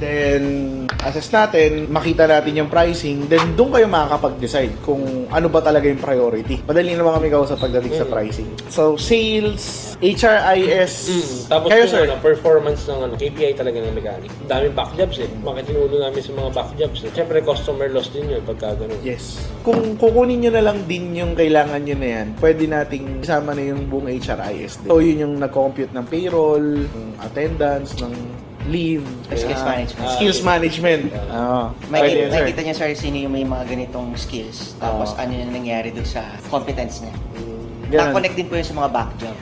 then assess natin, makita natin yung pricing, then doon kayo makakapag-decide kung ano ba talaga yung priority. Madali naman kami kausap pagdating sa pricing. So, sales, HRIS, Tapos kayo, yung sir? performance ng KPI talaga ng mechanic. Daming backjobs eh. Bakit tinulo namin sa mga backjobs eh. Siyempre, customer loss din yun pagka ganun. Yes. Kung kukunin nyo na lang din yung kailangan nyo na yan, pwede nating isama na yung buong HRIS din. So, yun yung nag-compute ng payroll, ng attendance, ng leave, Skills management. skills management. Pwede yan, sir. Makikita niya, sir, sino yung may mga ganitong skills. Tapos ano yung nangyari doon sa competence niya. Ganun. Na-connect din po yun sa mga back job.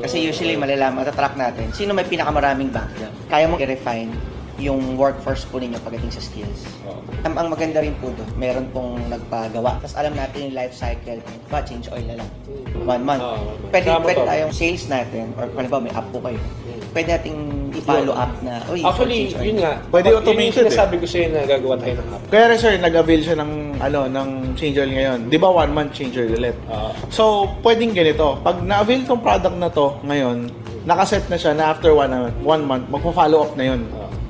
Kasi usually malalaman, matatrack natin, sino may pinakamaraming back job. Kaya mo i-refine yung workforce po ninyo pagdating sa skills. Ang maganda rin po doon, meron pong nagpagawa. Tapos alam natin yung life cycle, change oil na lang. 1 month. Pwede tayong sales natin, or kung ba may app po kayo, pwede nating i-follow up na, Actually, change oil. yun nga. Pwede Yun automated yung sinasabi ko sa'yo na gagawa tayo ng app. Kaya rin, sir, nag-avail siya ng change oil ngayon. Di ba 1 month change oil ulit? So, pwedeng ganito. Pag na-avail tong product na to ngayon, nakaset na siya na after 1 month, magpo-follow up na yun.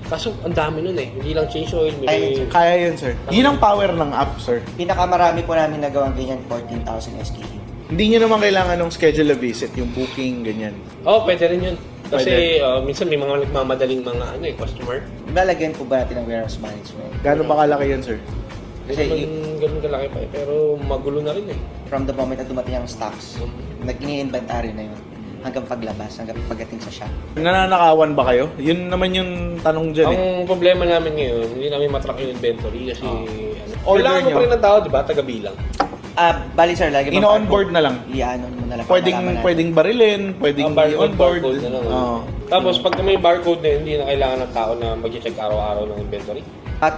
Kaso, ang dami nun eh. Hindi lang change oil. May... Kaya yun, sir. Yun ang power ng app, sir. Pinakamarami po namin nagawang ganyan, 14,000 SKU. Hindi nyo naman kailangan ng schedule a visit, yung booking, ganyan. Pwede rin yun. Kasi minsan may mga nagmamadaling mga customer. Lalagyan po ba natin ng warehouse management? Gaano ba kalaki yun, sir? Kasi ganun kalaki pa eh. Pero magulo na rin eh. From the moment na dumating ang stocks, nag-ini-inventory na yun hanggang paglabas, hanggang pagdating sa shop. Nananakawan ba kayo? Yun naman yung tanong dyan eh. Ang problema namin ngayon, hindi namin matrack yung inventory kasi Order kailangan mo nyo. pa rin ng tao, di ba? Taga-bilang. Bali sir, lagi Ino-onboard na lang. I-ano mo na lang. Pwedeng barilin, pwedeng i-onboard. Barcode na lang. Oo. Tapos pag may barcode na hindi na kailangan ng tao na mag-check araw-araw ng inventory.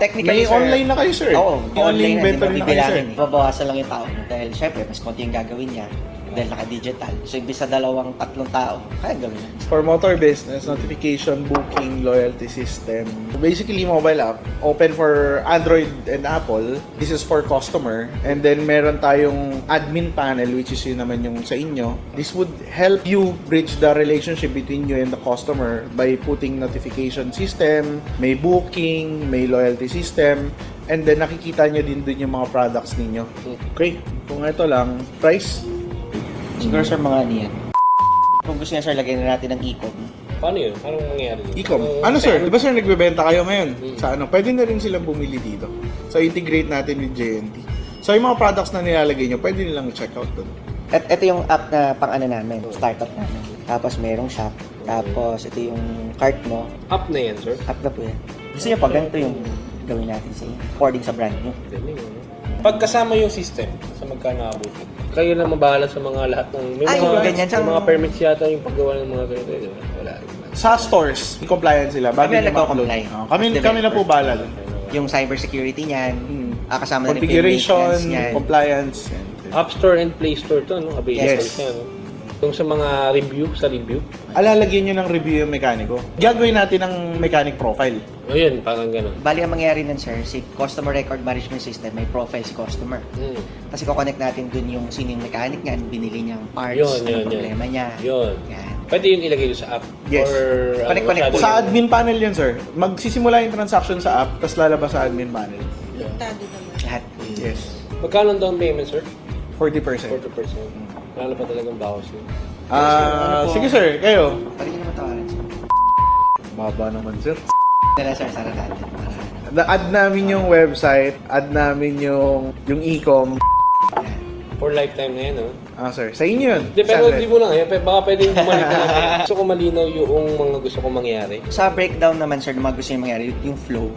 Technically, May online na kayo, sir. Oo, May online na, inventory na kayo, sir. Babawasan lang yung tao mo dahil syempre, mas konti yung gagawin niya dahil naka-digital. So, ibig sa 2-3 tao, kaya gawin yan. For motor business, notification, booking, loyalty system. Basically, mobile app. Open for Android and Apple. This is for customer. And then, meron tayong admin panel, which is yun naman yung sa inyo. This would help you bridge the relationship between you and the customer by putting notification system, may booking, may loyalty system, and then nakikita nyo din dun yung mga products ninyo. Okay, kung ito lang, price? Siguro sir, mga ano yan. Kung gusto niya sir, lagyan na natin ng e-com. Paano yun? Anong mangyayari dito? Ecom. Ano sir? Di ba sir nagbebenta kayo ngayon? Sa ano? Pwede na rin silang bumili dito. So integrate natin with JNT. So yung mga products na nilalagay nyo, pwede nilang i-check out doon. At ito yung app na pang ano namin, startup namin. Tapos merong shop. Tapos ito yung cart mo. App na yan, sir. App na po yan. Gusto niyo pa, ganito yung gawin natin sa inyo. According sa brand nyo. Galing, ano? Pagkasama yung system, sa magkano abutin. Kayo na mabahala sa mga lahat ng... May Ay, mga, ganyan siyang- may mga permits yata yung paggawa ng mga ganito. Di ba? Wala. Sa stores, compliant sila. Bago Kami nyo na nagko-comply. ma-upload. Kami na po bahala doon. Yung cybersecurity niyan, kasama na rin po yung Configuration, maintenance niyan. compliance. Yan. App Store and Play Store to, no? Available Yes. siya, no? Yung sa mga review, Alalagyan nyo ng review yung mekaniko. Gagawin natin ng mechanic profile. o yun, parang gano'n. Bali, ang mangyayari nun, sir, si Customer Record Management System, may profile si customer. Kasi kukonect natin dun yung sino yung mechanic niyan, binili niyang parts, Yun. problema niya. Yun. Yan. Pwede yung ilagay doon sa app. Yes. Or, Connect po. Sa admin panel yun, sir. Magsisimula yung transaction sa app, tapos lalabas sa admin panel. Lahat. Yes. Magkano ang down payment, sir? 40%. 40%. Lalo pa talagang bawas yun. Sige, sir. Kayo. Pwede niyo naman tawaran, sir. Maba naman, sir. Dala, sir, sana natin. Add namin yung website, add namin yung e-com. For lifetime na yan, no? Sir. Sa inyo yun. Hindi, pero Sandra. hindi mo lang. Baka pwede yung bumalik na lang. Gusto ko malinaw yung mga gusto kong mangyari. Sa breakdown naman, sir, na mga gusto niyo mangyari, yung flow.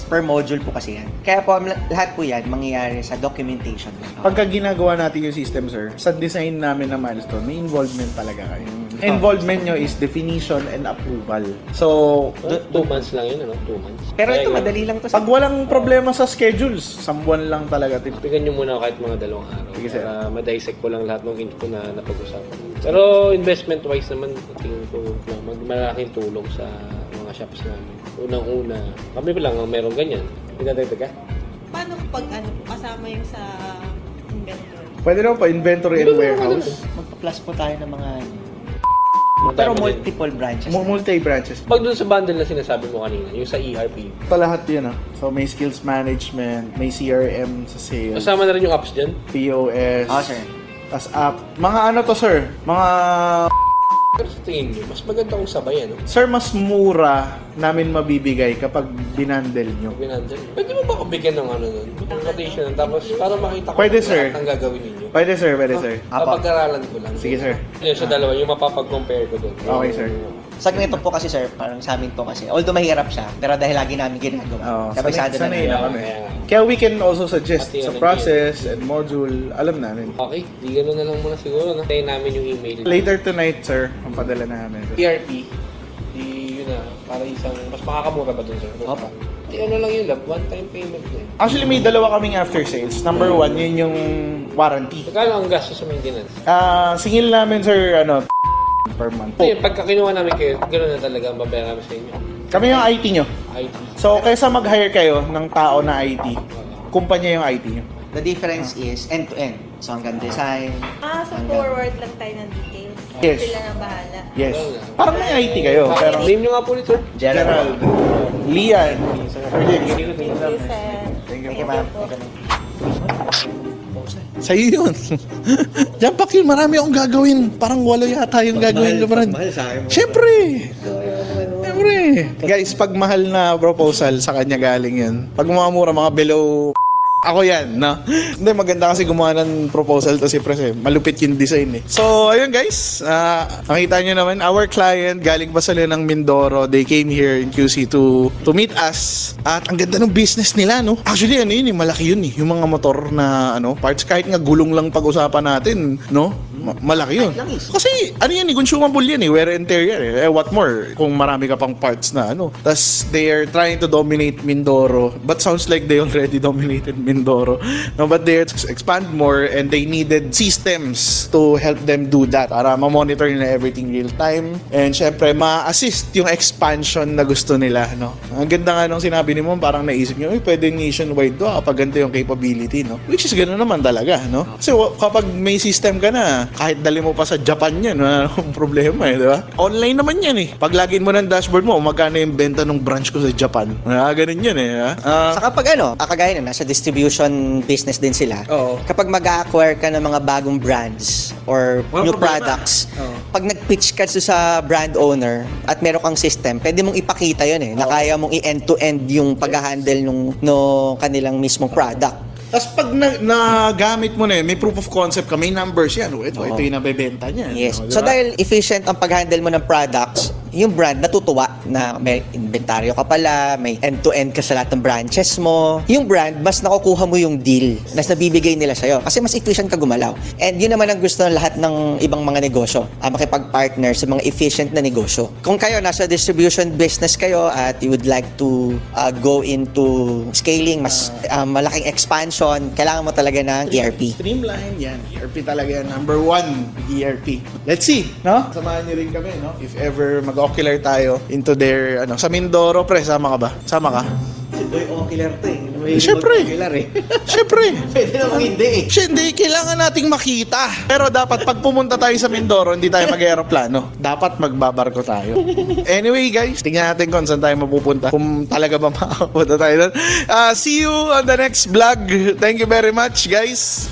Per module po kasi yan. Kaya po, lahat po yan mangyayari sa documentation. Pagka ginagawa natin yung system, sir, sa design namin ng milestone, may involvement talaga kayo. Involvement nyo is definition and approval. So, 2 months lang yun, ano? 2 months. Pero ito, Kaya nga, madali lang to. pag walang problema sa schedules, sambuan lang talaga. Bigyan nyo muna kahit mga 2 araw. Sige, sir. Para ma-dissect ko lang lahat ng info na napag-usapan. Pero investment-wise naman, tingin ko malaking tulong sa mga shops namin. Unang-una, kami pa lang ang meron ganyan. Pinadagdag ka? Paano pag kasama yung sa inventory? Pwede naman pa inventory and warehouse. Magpa-plus po tayo ng mga Pero Dami din. multiple branches. Multi-branches. Pag dun sa bundle na sinasabi mo kanina, yung sa ERP, Ito lahat yun, ah. So, may skills management, may CRM sa sales, kasama na rin yung apps dyan. POS, Oh, sir. tas app. Mga ano to, sir? Mga... Pero sa tingin nyo, mas maganda kung sabay, ano? Sir, mas mura namin mabibigay kapag binandel nyo. Binandal. Pwede mo ba ako bigyan ng ano nun? Rotation, tapos para makita ko Pwede, sir. lahat ng gagawin ninyo. Pwede, sir. Pwede, sir. Apo. Papag-aralan ko lang. Sige, sir. Yun, sa dalawa, yung mapapag-compare ko doon. Okay, sir. Sa ganito po kasi sir, parang sa amin po kasi, although mahirap siya, pero dahil lagi namin ginagawa. Oo, Sabay-sada sanay na na kami. Kaya- Kaya we can also suggest Pati sa ano process and module, alam namin. Okay, di gano'n na lang muna siguro. Tayo namin yung email. Later tonight, sir, ang padala namin. ERP, di yun na, para isang, mas makakamura ba dun, sir? Opo. Di ano lang yun, love, one-time payment na yun. Actually, may dalawa kaming after sales. Number one, yun yung warranty. Magkano ang gastos sa maintenance? Singil namin, sir, per month. Ayun, pagka kinuha namin kayo, gano'n na talaga ang babayaran namin sa inyo. Kami yung IT nyo. IT. So, kaysa mag-hire kayo ng tao na IT, kumpanya yung IT nyo. The difference is end-to-end. So hanggang design. So forward lang tayo ng details. Yes. Sila na bahala. Yes. Parang may IT kayo. Pero, Name nyo nga po ulit, sir. Gerald, Lian, Alex. Thank you, sir. Thank you Okay, po. ma'am. Sa'yo yun. Diyan pa Kim, marami akong gagawin. Parang walo yata yung gagawin ko, Brad. Siyempre. Siyempre. Guys, pag mahal na proposal, sa kanya galing yun. Pag mga mura, mga below, ako yan, no? Hindi, maganda kasi gumawa ng proposal to si Pres, eh. Malupit yung design, eh. So, ayun guys, nakita nyo naman, our client, galing pa sila ng Mindoro. They came here in QC to meet us. At ang ganda ng business nila, no? Actually, ano yun, eh, malaki yun, eh. Yung mga motor na, parts, kahit nga gulong lang pag-usapan natin, no? Malaki yun. Kasi, ano yan, consumable yan, eh. Wear and tear yan, eh. What more, kung marami ka pang parts na, Tas, they are trying to dominate Mindoro. But sounds like they already dominated Mindoro. No, but they expand more and they needed systems to help them do that para ma-monitor nila everything real time and syempre ma-assist yung expansion na gusto nila, no? Ang ganda nga nung sinabi ni mo, parang naisip niyo, pwedeng nationwide to kapag ganito yung capability, no? Which is gano'n naman talaga, no? Kasi kapag may system ka na, kahit dali mo pa sa Japan yan, wala namang problema, di ba? Online naman yan, eh. Pag lagin mo ng dashboard mo, magkano yung benta ng branch ko sa Japan. Ganun yan, eh. Saka pag kagaya na, nasa distribution business din sila. Oo. Kapag mag-acquire ka ng mga bagong brands or Walang new problema. products, Oo. pag nag-pitch ka sa brand owner at meron kang system, pwede mong ipakita yun na kaya mong i-end-to-end yung pag-handle nung kanilang mismong product. Tapos pag nagamit mo na yun, may proof of concept ka, may numbers yan. Ito yung nabebenta niya. Yes. No, So diba? dahil efficient ang pag-handle mo ng products, yung brand natutuwa na may inventaryo ka pala, may end-to-end ka sa lahat ng branches mo. Yung brand, mas nakukuha mo yung deal na nabibigay nila sa'yo kasi mas efficient ka gumalaw. And yun naman ang gusto ng lahat ng ibang mga negosyo, makipag-partner sa mga efficient na negosyo. Kung kayo nasa distribution business kayo at you would like to go into scaling, mas malaking expansion, kailangan mo talaga ng ERP. Streamline yan. ERP talaga yan. Number one, ERP. Let's see, no? Samahan niyo rin kami, no? If ever mag-ocular tayo into their, sa Mindoro, pre, sama ka ba? Sama ka? Ocular to eh. Siyempre. Siyempre. Pwede naman hindi eh. Hindi, kailangan nating makita. Pero dapat pag pumunta tayo sa Mindoro, hindi tayo mag-aeroplano. Dapat magbabarko tayo. Anyway, guys, tingnan natin kung saan tayo mapupunta. Kung talaga ba makapunta tayo doon. See you on the next vlog. Thank you very much, guys.